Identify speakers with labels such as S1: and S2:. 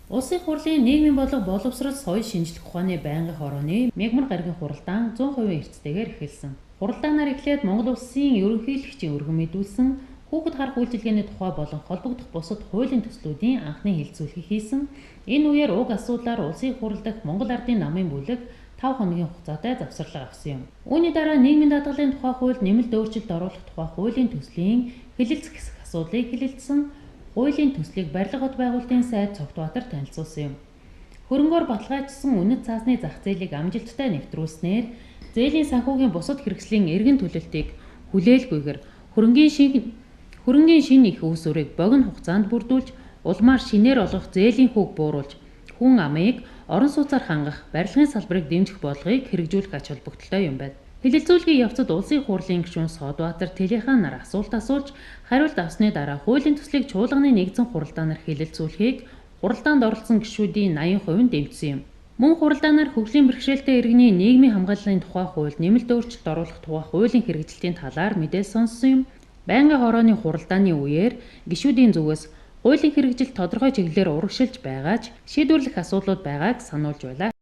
S1: Улсын хурлын нийгмийн боловсрол соёл шинжлэх ухааны байнгын хорооны мягмар гарагийн хуралдаан 100% эрсдэлтэйгээр эхэлсэн. Хуралдаанаар эхлээд Монгол Улсын ерөнхийлөгчийн өргөн мэдүүлсэн хүүхэд харах үйлчилгээний тухай болон холбогдох бусад хуулийн төслүүдийн анхны хэлэлцүүлгийг хийсэн. Энэ үеэр уг асуудлаар улсын хурал дахь Монгол Ардын намын бүлэг 5 хоногийн хугацаатай завсарлага авсан юм. Үүний дараа нийгмийн даатгалын тухай хууль нэмэлт өөрчлөлт оруулах тухай хуулийн төслийн хэлэлцэх асуудлыг хэлэлцсэн. Хуулийн төслийг барилга хот байгуулалтын сайд Цогтбаатар танилцуулсан юм. Хөрөнгөөр баталгаажсан үнэт цаасны зах зээлийг амжилттай нэвтрүүлснээр зээлийн санхүүгийн бусад хэрэгслийн эргэн төлөлтийг хүлээлгүйгээр хөрөнгийн шинэ их үүсвэрийг богино хугацаанд бүрдүүлж, улмаар шинээр олгох зээлийн хүүг бууруулж, хүн амыг орон сууцаар хангах, барилгын салбарыг дэмжих бодлогыг хэрэгжүүлэх ач холбогдолтой юм байна. Хэлэлцүүлгийн явцад улсын хурлын гишүүн Содбаатар Телехаан нар асуулт асууж, хариулт авсны дараа хуулийн төслийг чуулганы нэгдсэн хуралдаанаар хэлэлцүүлэхийг хуралдаанд оролцсон гишүүдийн 80% нь дэмжсэн юм. Мөн хуралдаанаар хөгжлийн бэрхшээлтэй иргэний нийгмийн хамгааллын тухай хуульд нэмэлт өөрчлөлт оруулах тухай хуулийн хэрэгжилтийн талаар мэдээлэл сонссон юм. Байнгын хорооны хуралдааны үеэр гишүүдийн зүгээс хуулийн хэрэгжилт тодорхой чиглэлээр урагшилж байгаа ч шийдвэрлэх асуудлууд байгааг сануулж байлаа.